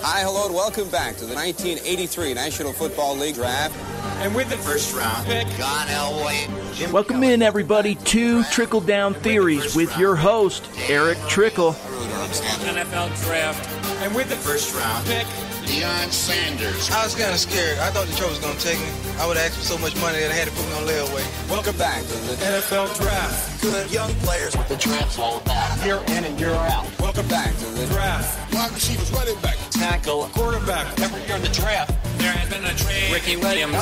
Hi, hello, and welcome back to the 1983 National Football League Draft. And with the first round pick, John Elway. Welcome in, everybody, to Trickle Down Theories with your host, Erick Trickel. NFL Draft. And with the first round pick, Deion Sanders. I was kind of scared. I thought Detroit was going to take me. I would have asked for so much money that I had to put me on layaway. Welcome back to the NFL Draft. Good young players with the draft's all about. Year in and year out. Welcome back to the Draft. Wide receivers, running back, Tackle, quarterback. every year in the draft. There has been a trade. Ricky Williams.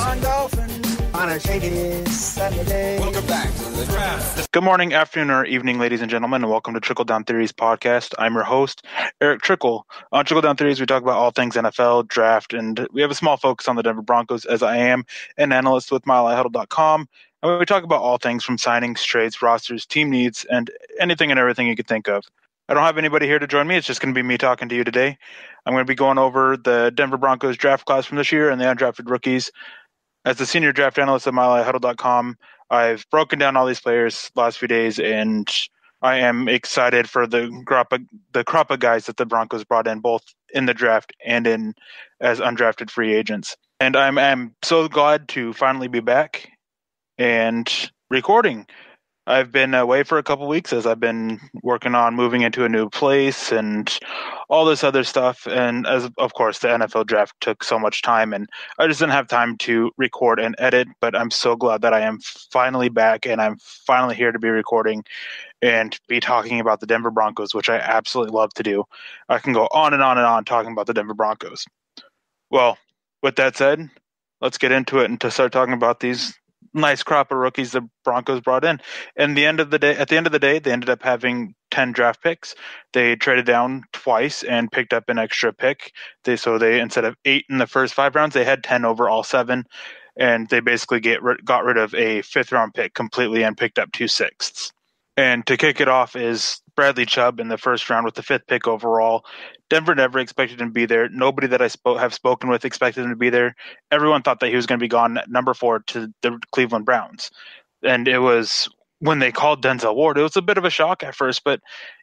On a shady Saturday. Welcome back to the Draft. Good morning, afternoon, or evening, ladies and gentlemen, and welcome to Trickle Down Theories podcast. I'm your host, Erick Trickel. On Trickle Down Theories, we talk about all things NFL, draft, and we have a small focus on the Denver Broncos, as I am an analyst with MileHighHuddle.com. And we talk about all things from signings, trades, rosters, team needs, and anything and everything you could think of. I don't have anybody here to join me. It's just going to be me talking to you today. I'm going to be going over the Denver Broncos draft class from this year and the undrafted rookies. As the senior draft analyst at MileHighHuddle.com, I've broken down all these players the last few days, and I am excited for the crop of guys that the Broncos brought in, both in the draft and in as undrafted free agents. And I'm so glad to finally be back and recording. I've been away for a couple weeks as I've been working on moving into a new place and all this other stuff. And as of course, the NFL draft took so much time and I just didn't have time to record and edit, but I'm so glad that I am finally back and I'm finally here to be recording and be talking about the Denver Broncos, which I absolutely love to do. I can go on and on and on talking about the Denver Broncos. Well, with that said, let's get into it and to start talking about these nice crop of rookies the Broncos brought in. And at the end of the day, they ended up having 10 draft picks. They traded down twice and picked up an extra pick. They instead of 8 in the first 5 rounds, they had 10 over all 7. And they basically got rid of a 5th round pick completely and picked up 2 sixths. And to kick it off is Bradley Chubb in the first round with the 5th pick overall. Denver never expected him to be there. Nobody that I have spoken with expected him to be there. Everyone thought that he was going to be gone at number 4 to the Cleveland Browns. And it was when they called Denzel Ward, it was a bit of a shock at first. But,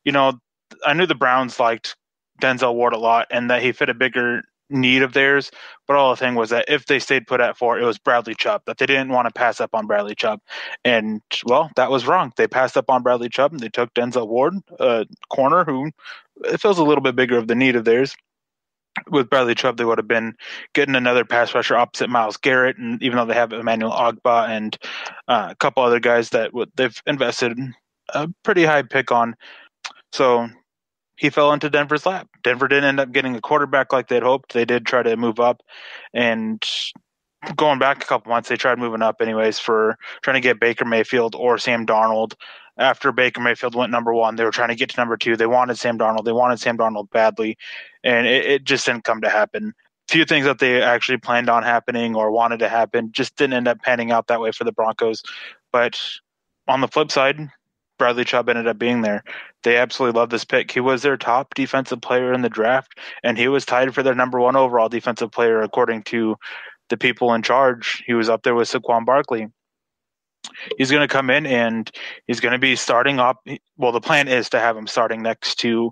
I knew the Browns liked Denzel Ward a lot and that he fit a bigger need of theirs. But all the thing was that if they stayed put at 4, it was Bradley Chubb, that they didn't want to pass up on Bradley Chubb. And, well, that was wrong. They passed up on Bradley Chubb and they took Denzel Ward, a corner who it feels a little bit bigger of the need of theirs. With Bradley Chubb, they would have been getting another pass rusher opposite Myles Garrett, and even though they have Emmanuel Ogbah and a couple other guys that they've invested a pretty high pick on. So he fell into Denver's lap. Denver didn't end up getting a quarterback like they'd hoped. They did try to move up, and going back a couple months, they tried moving up anyways for trying to get Baker Mayfield or Sam Darnold. After Baker Mayfield went number 1, they were trying to get to number 2. They wanted Sam Darnold. They wanted Sam Darnold badly, and it just didn't come to happen. Few things that they actually planned on happening or wanted to happen just didn't end up panning out that way for the Broncos. But on the flip side, Bradley Chubb ended up being there. They absolutely love this pick. He was their top defensive player in the draft, and he was tied for their number 1 overall defensive player according to the people in charge. He was up there with Saquon Barkley. He's going to come in and he's going to be starting up. Well, the plan is to have him starting next to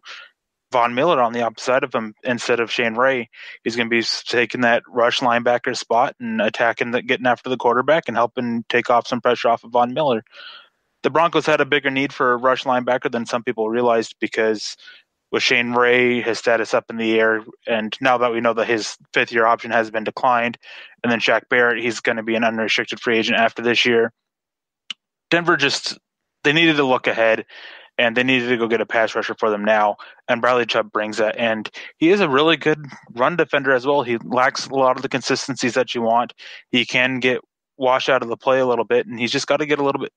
Von Miller on the opposite side of him instead of Shane Ray. He's going to be taking that rush linebacker spot and getting after the quarterback and helping take off some pressure off of Von Miller. The Broncos had a bigger need for a rush linebacker than some people realized because with Shane Ray, his status up in the air, and now that we know that his 5th-year option has been declined, and then Shaq Barrett, he's going to be an unrestricted free agent after this year. Denver they needed to look ahead, and they needed to go get a pass rusher for them now, and Bradley Chubb brings that. And he is a really good run defender as well. He lacks a lot of the consistencies that you want. He can get washed out of the play a little bit, and he's just got to get a little bit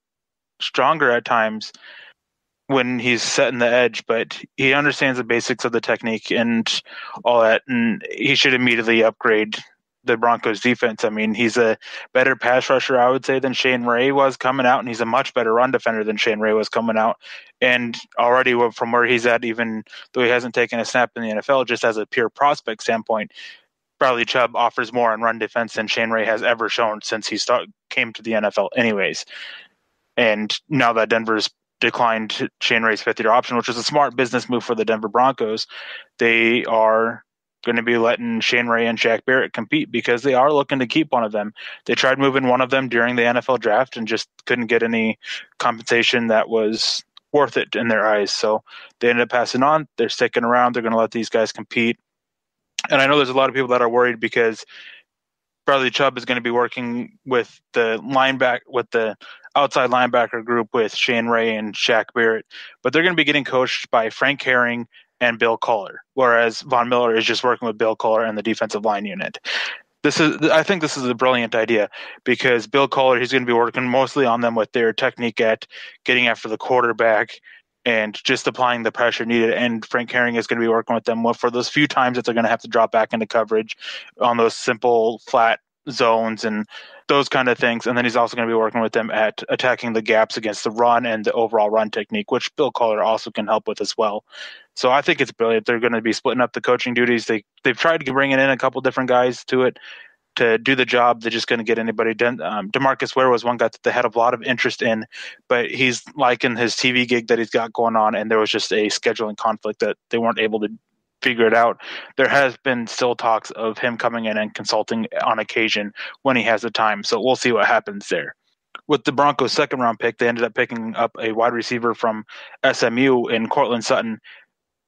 stronger at times when he's setting the edge, but he understands the basics of the technique and all that, and he should immediately upgrade the Broncos defense. I mean, he's a better pass rusher, I would say, than Shane Ray was coming out, and he's a much better run defender than Shane Ray was coming out. And already from where he's at, even though he hasn't taken a snap in the NFL, just as a pure prospect standpoint, Bradley Chubb offers more in run defense than Shane Ray has ever shown since he came to the NFL anyways. And now that Denver's declined Shane Ray's 5th-year option, which is a smart business move for the Denver Broncos, they are going to be letting Shane Ray and Shaq Barrett compete because they are looking to keep one of them. They tried moving one of them during the NFL draft and just couldn't get any compensation that was worth it in their eyes. So they ended up passing on. They're sticking around. They're going to let these guys compete. And I know there's a lot of people that are worried because Bradley Chubb is going to be working with the outside linebacker group with Shane Ray and Shaq Barrett, but they're going to be getting coached by Frank Herring and Bill Kohler, whereas Von Miller is just working with Bill Kohler and the defensive line unit. I think this is a brilliant idea because Bill Kohler, he's going to be working mostly on them with their technique at getting after the quarterback and just applying the pressure needed. And Frank Herring is going to be working with them for those few times that they're going to have to drop back into coverage on those simple flat zones and those kind of things. And then he's also going to be working with them at attacking the gaps against the run and the overall run technique, which Bill Kohler also can help with as well. So I think it's brilliant. They're going to be splitting up the coaching duties. They've tried to bring in a couple different guys to it to do the job. They're just going to get anybody done. DeMarcus Ware was one guy that they had a lot of interest in, but he's liking his TV gig that he's got going on, and there was just a scheduling conflict that they weren't able to figure it out. There has been still talks of him coming in and consulting on occasion when he has the time. So we'll see what happens there. With the Broncos' second-round pick, they ended up picking up a wide receiver from SMU in Cortland Sutton.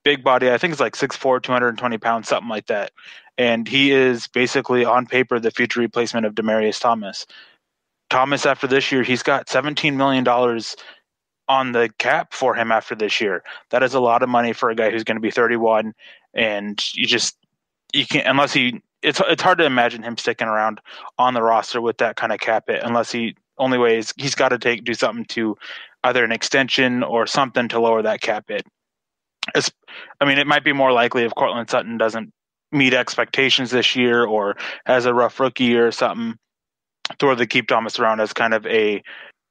Big body, I think it's like 6'4", 220 pounds, something like that. And he is basically, on paper, the future replacement of Demaryius Thomas. Thomas, after this year, he's got $17 million on the cap for him after this year. That is a lot of money for a guy who's going to be 31, and you can't, unless it's hard to imagine him sticking around on the roster with that kind of cap hit, unless only way is he's got to do something to either an extension or something to lower that cap hit. It might be more likely if Cortland Sutton doesn't meet expectations this year or has a rough rookie year or something, to where they keep Thomas around as kind of a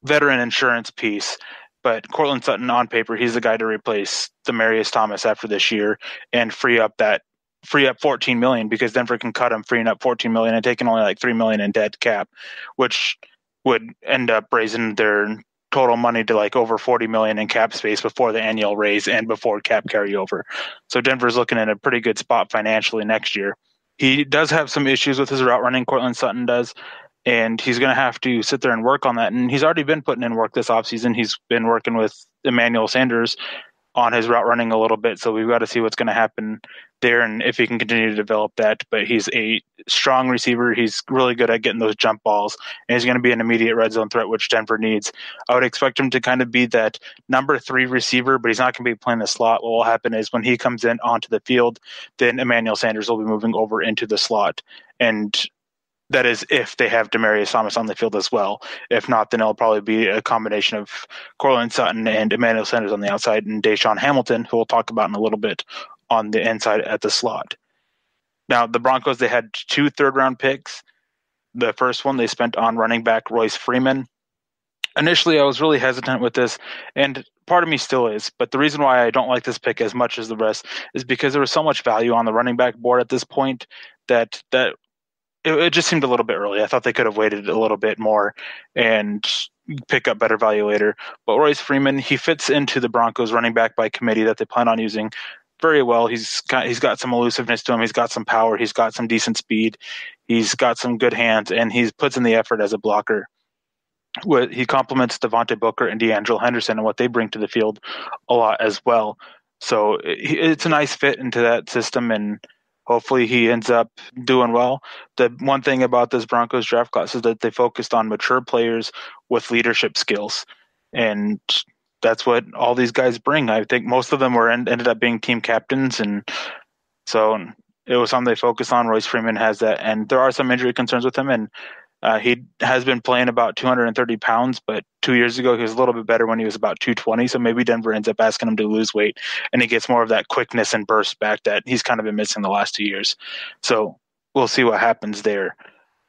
veteran insurance piece. But Cortland Sutton, on paper, he's the guy to replace Demaryius Thomas after this year and free up $14 million, because Denver can cut him, freeing up $14 million and taking only like $3 million in dead cap, which would end up raising their total money to like over $40 million in cap space before the annual raise and before cap carryover. So Denver's looking at a pretty good spot financially next year. He does have some issues with his route running, Cortland Sutton does, and he's going to have to sit there and work on that. And he's already been putting in work this offseason. He's been working with Emmanuel Sanders on his route running a little bit, so we've got to see what's going to happen there and if he can continue to develop that. But he's a strong receiver. He's really good at getting those jump balls, and he's going to be an immediate red zone threat, which Denver needs. I would expect him to kind of be that number 3 receiver, but he's not going to be playing the slot. What will happen is when he comes in onto the field, then Emmanuel Sanders will be moving over into the slot, and that is if they have Demaryius Thomas on the field as well. If not, then it'll probably be a combination of Cortland Sutton and Emmanuel Sanders on the outside and Deshaun Hamilton, who we'll talk about in a little bit, on the inside at the slot. Now, the Broncos, they had 2 third-round picks. The first one they spent on running back Royce Freeman. Initially, I was really hesitant with this, and part of me still is, but the reason why I don't like this pick as much as the rest is because there was so much value on the running back board at this point that it just seemed a little bit early. I thought they could have waited a little bit more and pick up better value later. But Royce Freeman, he fits into the Broncos running back by committee that they plan on using very well. He's got some elusiveness to him. He's got some power. He's got some decent speed. He's got some good hands, and he puts in the effort as a blocker. He complements Devontae Booker and D'Angelo Henderson and what they bring to the field a lot as well. So it's a nice fit into that system, and hopefully he ends up doing well. The one thing about this Broncos draft class is that they focused on mature players with leadership skills, and that's what all these guys bring. I think most of them ended up being team captains, and so it was something they focused on. Royce Freeman has that, and there are some injury concerns with him, and he has been playing about 230 pounds, but 2 years ago he was a little bit better when he was about 220, so maybe Denver ends up asking him to lose weight, and he gets more of that quickness and burst back that he's kind of been missing the last 2 years. So we'll see what happens there.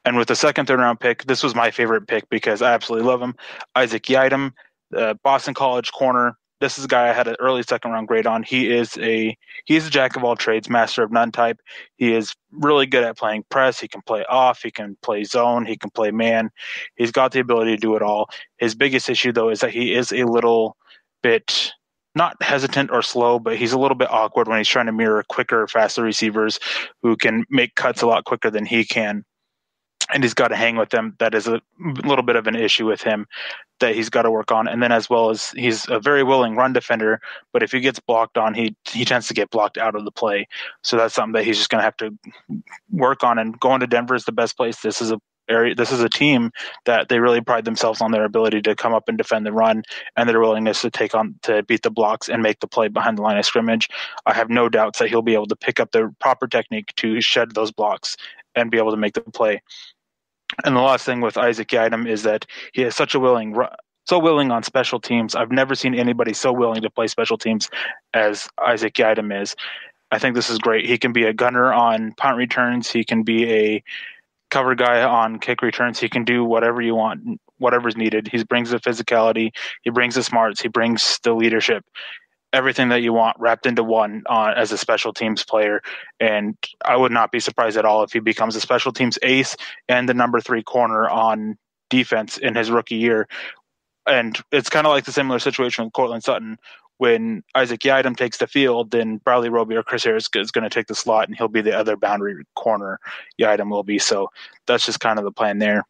And with the second, third-round pick, this was my favorite pick because I absolutely love him. Isaac Yiadom, Boston College corner. This is a guy I had an early second-round grade on. He's a jack-of-all-trades, master of none type. He is really good at playing press. He can play off. He can play zone. He can play man. He's got the ability to do it all. His biggest issue, though, is that he is a little bit not hesitant or slow, but he's a little bit awkward when he's trying to mirror quicker, faster receivers who can make cuts a lot quicker than he can. And he's got to hang with them. That is a little bit of an issue with him that he's got to work on. And then as well as he's a very willing run defender, but if he gets blocked on, he tends to get blocked out of the play. So that's something that he's just going to have to work on. And going to Denver is the best place. This is a team that they really pride themselves on their ability to come up and defend the run and their willingness to beat the blocks and make the play behind the line of scrimmage. I have no doubts that he'll be able to pick up the proper technique to shed those blocks and be able to make the play. And the last thing with Isaac Yiadom is that he is so willing on special teams. I've never seen anybody so willing to play special teams as Isaac Yiadom is. I think this is great. He can be a gunner on punt returns. He can be a cover guy on kick returns. He can do whatever you want, whatever's needed. He brings the physicality. He brings the smarts. He brings the leadership. Everything that you want wrapped into one as a special teams player. And I would not be surprised at all if he becomes a special teams ace and the number 3 corner on defense in his rookie year. And it's kind of like the similar situation with Cortland Sutton. When Isaac Yiadom takes the field, then Bradley Roby or Chris Harris is going to take the slot and he'll be the other boundary corner. Yiadom will be. So that's just kind of the plan there.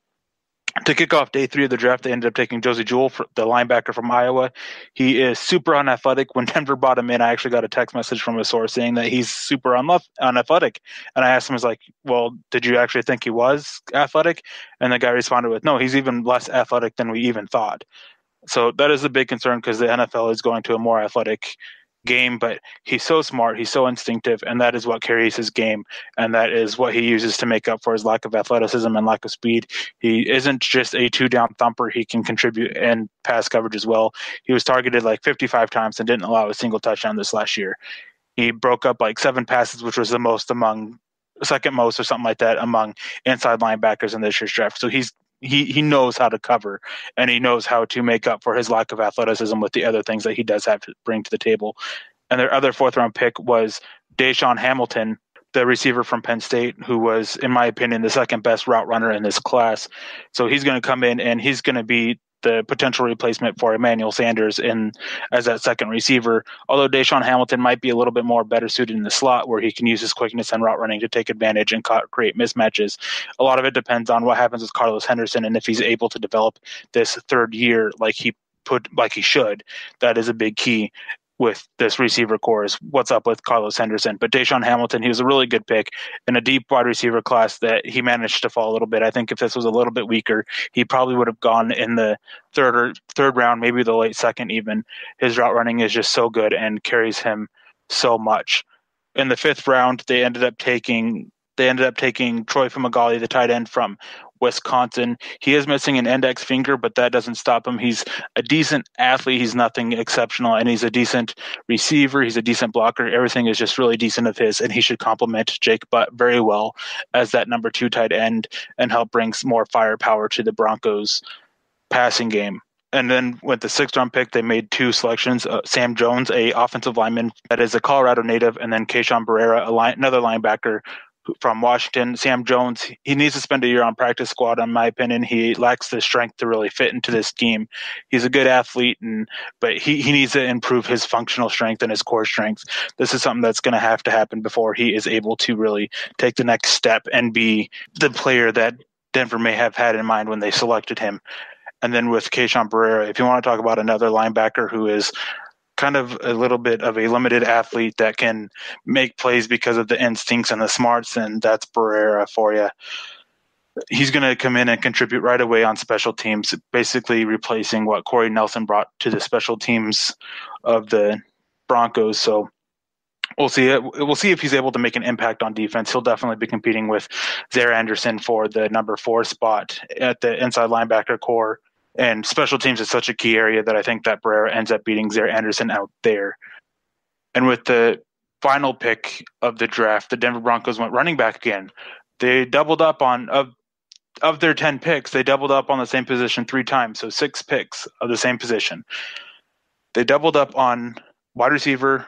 To kick off day 3 of the draft, they ended up taking Josie Jewell, the linebacker from Iowa. He is super unathletic. When Denver brought him in, I actually got a text message from a source saying that he's super unathletic. And I asked him, I was like, well, did you actually think he was athletic? And the guy responded with, no, he's even less athletic than we even thought. So that is a big concern because the NFL is going to a more athletic game, but he's so smart, he's so instinctive, and that is what carries his game, and that is what he uses to make up for his lack of athleticism and lack of speed. He isn't just a 2-down thumper. He can contribute in pass coverage as well. He was targeted like 55 times and didn't allow a single touchdown this last year. He broke up like 7 passes, which was the most second most or something like that among inside linebackers in this year's draft. So he knows how to cover, and he knows how to make up for his lack of athleticism with the other things that he does have to bring to the table. And their other 4th-round pick was Deshaun Hamilton, the receiver from Penn State, who was, in my opinion, the second best route runner in this class. So he's going to come in, and he's going to be the potential replacement for Emmanuel Sanders as that second receiver. Although Deshaun Hamilton might be a little bit more better suited in the slot where he can use his quickness and route running to take advantage and create mismatches. A lot of it depends on what happens with Carlos Henderson and if he's able to develop this 3rd year like he should. That is a big key with this receiver core is what's up with Carlos Henderson. But Deshaun Hamilton, he was a really good pick in a deep wide receiver class that he managed to fall a little bit. I think if this was a little bit weaker, he probably would have gone in the third round, maybe the late 2nd even. His route running is just so good and carries him so much. In the 5th round, they ended up taking Troy Fumagalli, the tight end from Wisconsin. He is missing an index finger, but that doesn't stop him. He's a decent athlete. He's nothing exceptional, and he's a decent receiver. He's a decent blocker. Everything is just really decent of his, and he should complement Jake Butt very well as that number 2 tight end and help bring some more firepower to the Broncos passing game. And then with the 6th-round pick, they made 2 selections. Sam Jones, a offensive lineman that is a Colorado native, and then Keyshawn Barrera, another linebacker from Washington. Sam Jones, he needs to spend a year on practice squad, in my opinion. He lacks the strength to really fit into this scheme. He's a good athlete, but he needs to improve his functional strength and his core strength. This is something that's going to have to happen before he is able to really take the next step and be the player that Denver may have had in mind when they selected him. And then with Keyshawn Barrera, if you want to talk about another linebacker who is kind of a little bit of a limited athlete that can make plays because of the instincts and the smarts, and that's Barrera for you. He's going to come in and contribute right away on special teams, basically replacing what Corey Nelson brought to the special teams of the Broncos. So we'll see. We'll see if he's able to make an impact on defense. He'll definitely be competing with Zaire Anderson for the number 4 spot at the inside linebacker core. And special teams is such a key area that I think that Barrera ends up beating Zaire Anderson out there. And with the final pick of the draft, the Denver Broncos went running back again. They doubled up on of their 10 picks, they doubled up on the same position 3 times, so 6 picks of the same position. They doubled up on wide receiver,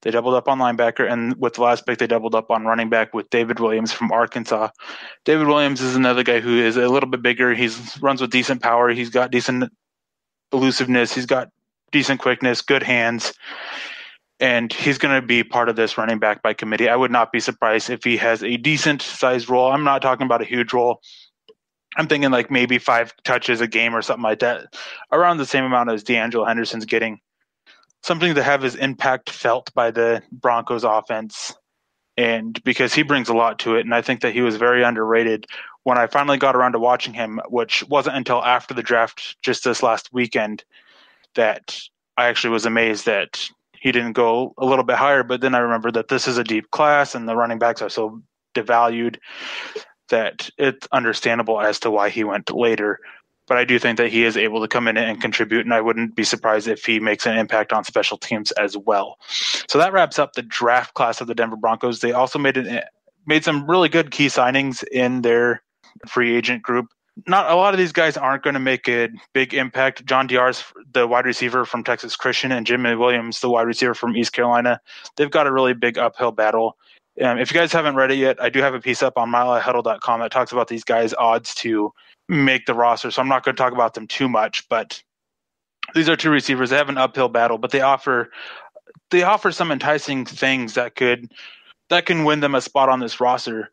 they doubled up on linebacker, and with the last pick, they doubled up on running back with David Williams from Arkansas. David Williams is another guy who is a little bit bigger. He runs with decent power. He's got decent elusiveness. He's got decent quickness, good hands, and he's going to be part of this running back by committee. I would not be surprised if he has a decent-sized role. I'm not talking about a huge role. I'm thinking like maybe 5 touches a game or something like that, around the same amount as D'Angelo Henderson's getting. Something to have his impact felt by the Broncos offense, and because he brings a lot to it, and I think that he was very underrated when I finally got around to watching him, which wasn't until after the draft just this last weekend that I actually was amazed that he didn't go a little bit higher. But then I remembered that this is a deep class and the running backs are so devalued that it's understandable as to why he went later. But I do think that he is able to come in and contribute, and I wouldn't be surprised if he makes an impact on special teams as well. So that wraps up the draft class of the Denver Broncos. They also made some really good key signings in their free agent group. Not a lot of these guys aren't going to make a big impact. John Diar's the wide receiver from Texas Christian, and Jimmy Williams, the wide receiver from East Carolina. They've got a really big uphill battle. If you guys haven't read it yet, I do have a piece up on milehighhuddle.com that talks about these guys' odds to make the roster, so I'm not going to talk about them too much, but these are 2 receivers. They have an uphill battle, but they offer some enticing things that can win them a spot on this roster.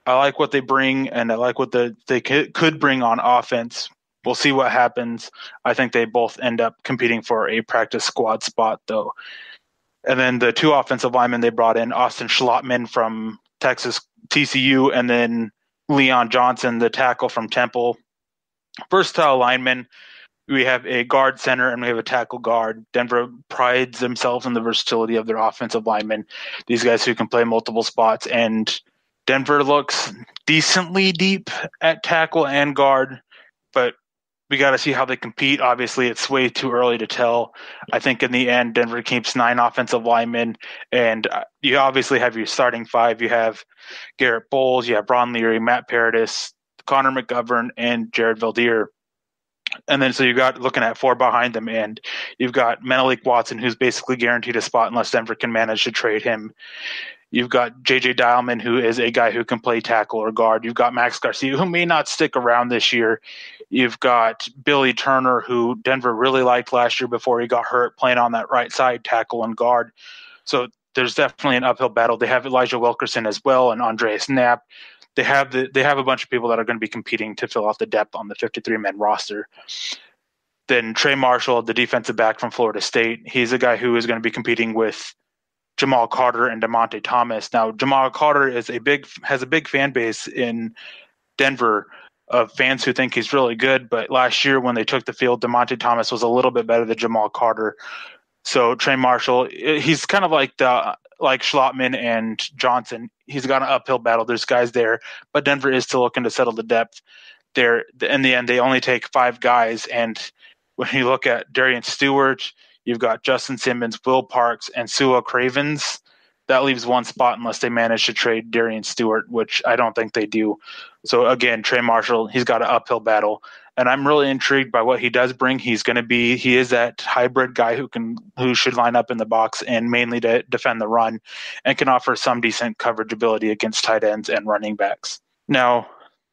I like what they bring, and I like what they could bring on offense. We'll see what happens. I think they both end up competing for a practice squad spot, though. And then the 2 offensive linemen they brought in, Austin Schlottman from Texas TCU, and then Leon Johnson, the tackle from Temple. Versatile linemen. We have a guard center and we have a tackle guard. Denver prides themselves on the versatility of their offensive linemen. These guys who can play multiple spots, and Denver looks decently deep at tackle and guard, but we got to see how they compete. Obviously, it's way too early to tell. I think in the end, Denver keeps 9 offensive linemen, and you obviously have your starting 5. You have Garrett Bowles, you have Ron Leary, Matt Paradis, Connor McGovern, and Jared Valdir. And then so you got looking at 4 behind them, and you've got Menelik Watson, who's basically guaranteed a spot unless Denver can manage to trade him. You've got J.J. Dialman, who is a guy who can play tackle or guard. You've got Max Garcia, who may not stick around this year. You've got Billy Turner, who Denver really liked last year before he got hurt, playing on that right side, tackle and guard. So there's definitely an uphill battle. They have Elijah Wilkerson as well, and Andreas Knapp. They have a bunch of people that are going to be competing to fill out the depth on the 53-man roster. Then Trey Marshall, the defensive back from Florida State, he's a guy who is going to be competing with Jamal Carter and DeMonte Thomas. Now, Jamal Carter has a big fan base in Denver of fans who think he's really good, but last year when they took the field, DeMonte Thomas was a little bit better than Jamal Carter. So Trey Marshall, he's kind of like Schlottman and Johnson. He's got an uphill battle. There's guys there, but Denver is still looking to settle the depth. There, in the end, they only take 5 guys, and when you look at Darian Stewart, you've got Justin Simmons, Will Parks, and Sua Cravens. That leaves 1 spot unless they manage to trade Darian Stewart, which I don't think they do. So again, Trey Marshall, he's got an uphill battle, and I'm really intrigued by what he does bring. He is that hybrid guy who should line up in the box and mainly to defend the run, and can offer some decent coverage ability against tight ends and running backs. Now,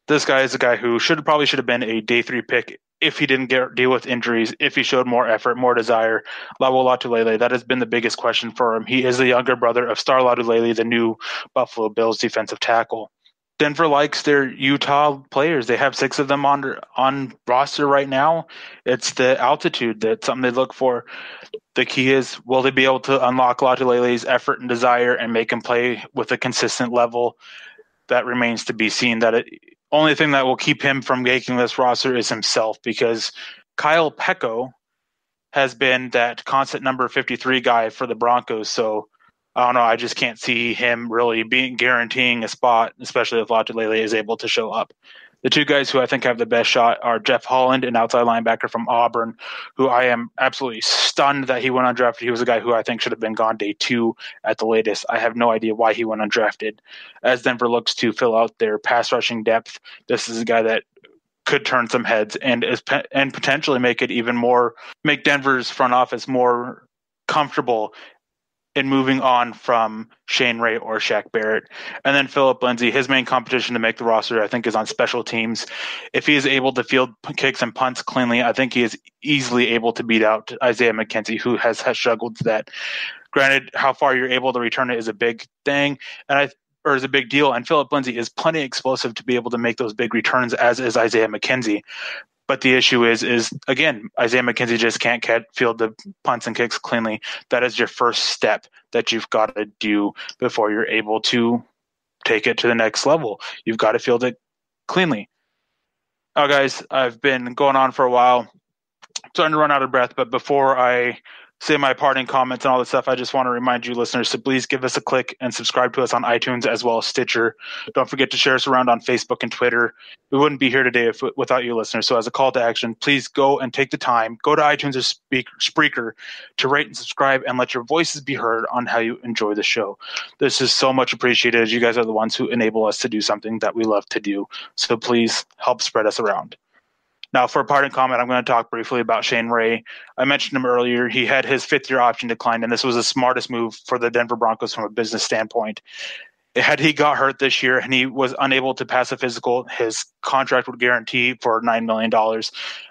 this guy is a guy who probably should have been a day 3 pick if he didn't deal with injuries, if he showed more effort, more desire. Lawo Latulele, that has been the biggest question for him. He is the younger brother of Star Latulele, the new Buffalo Bills defensive tackle. Denver likes their Utah players. They have 6 of them on roster right now. It's the altitude that's something they look for. The key is, will they be able to unlock Latulele's effort and desire and make him play with a consistent level? That remains to be seen. Only thing that will keep him from making this roster is himself, because Kyle Peko has been that constant number 53 guy for the Broncos. So I don't know. I just can't see him really guaranteeing a spot, especially if Latulele is able to show up. The 2 guys who I think have the best shot are Jeff Holland, an outside linebacker from Auburn, who I am absolutely stunned that he went undrafted. He was a guy who I think should have been gone day 2 at the latest. I have no idea why he went undrafted. As Denver looks to fill out their pass rushing depth, this is a guy that could turn some heads and potentially make Denver's front office more comfortable in moving on from Shane Ray or Shaq Barrett. And then Philip Lindsay, his main competition to make the roster, I think, is on special teams. If he is able to field kicks and punts cleanly, I think he is easily able to beat out Isaiah McKenzie, who has struggled to that. Granted, how far you're able to return it is a big thing, or is a big deal. And Philip Lindsay is plenty explosive to be able to make those big returns, as is Isaiah McKenzie. But the issue is again, Isaiah McKenzie just can't field the punts and kicks cleanly. That is your first step that you've got to do before you're able to take it to the next level. You've got to field it cleanly. Now, guys, I've been going on for a while. I'm starting to run out of breath, but before I say my parting comments and all this stuff, I just want to remind you listeners to please give us a click and subscribe to us on iTunes as well as Stitcher. Don't forget to share us around on Facebook and Twitter. We wouldn't be here today without you listeners. So as a call to action, please go and take the time, go to iTunes or Spreaker to rate and subscribe and let your voices be heard on how you enjoy the show. This is so much appreciated, as you guys are the ones who enable us to do something that we love to do. So please help spread us around. Now, for a parting comment, I'm going to talk briefly about Shane Ray. I mentioned him earlier. He had his fifth-year option declined, and this was the smartest move for the Denver Broncos from a business standpoint. Had he got hurt this year and he was unable to pass a physical, his contract would guarantee for $9 million.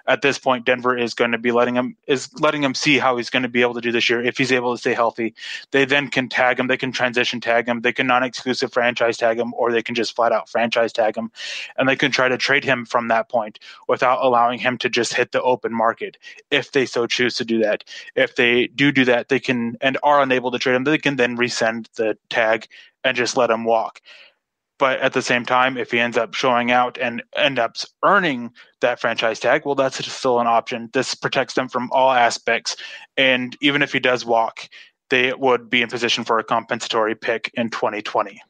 At this point, Denver is going to be letting him see how he's going to be able to do this year if he's able to stay healthy. They then can tag him. They can transition tag him. They can non-exclusive franchise tag him, or they can just flat out franchise tag him. And they can try to trade him from that point without allowing him to just hit the open market if they so choose to do that. If they do that, they can and are unable to trade him, they can then resend the tag and just let him walk. But at the same time, if he ends up showing out and ends up earning that franchise tag, well, that's still an option. This protects them from all aspects. And even if he does walk, they would be in position for a compensatory pick in 2020.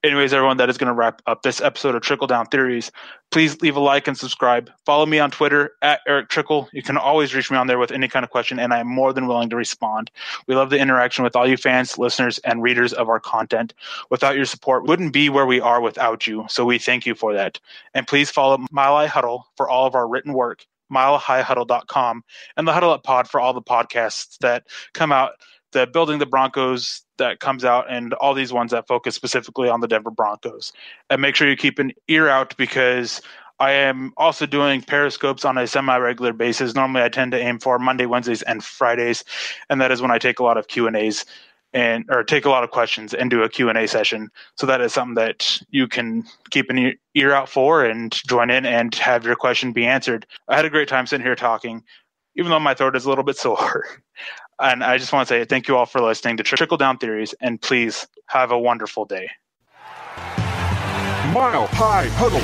Anyways, everyone, that is going to wrap up this episode of Trickle Down Theories. Please leave a like and subscribe. Follow me on Twitter at Erick Trickel. You can always reach me on there with any kind of question, and I'm more than willing to respond. We love the interaction with all you fans, listeners, and readers of our content. Without your support, we wouldn't be where we are without you, so we thank you for that. And please follow Mile High Huddle for all of our written work, milehighhuddle.com, and the Huddle Up Pod for all the podcasts that come out, the Building the Broncos that comes out, and all these ones that focus specifically on the Denver Broncos. And make sure you keep an ear out, because I am also doing Periscopes on a semi-regular basis. Normally I tend to aim for Monday, Wednesdays, and Fridays, and that is when I take a lot of Q&As or take a lot of questions and do a Q&A session. So that is something that you can keep an ear out for and join in and have your question be answered. I had a great time sitting here talking, even though my throat is a little bit sore. And I just want to say thank you all for listening to Trickle Down Theories, and please have a wonderful day. Mile High Huddle.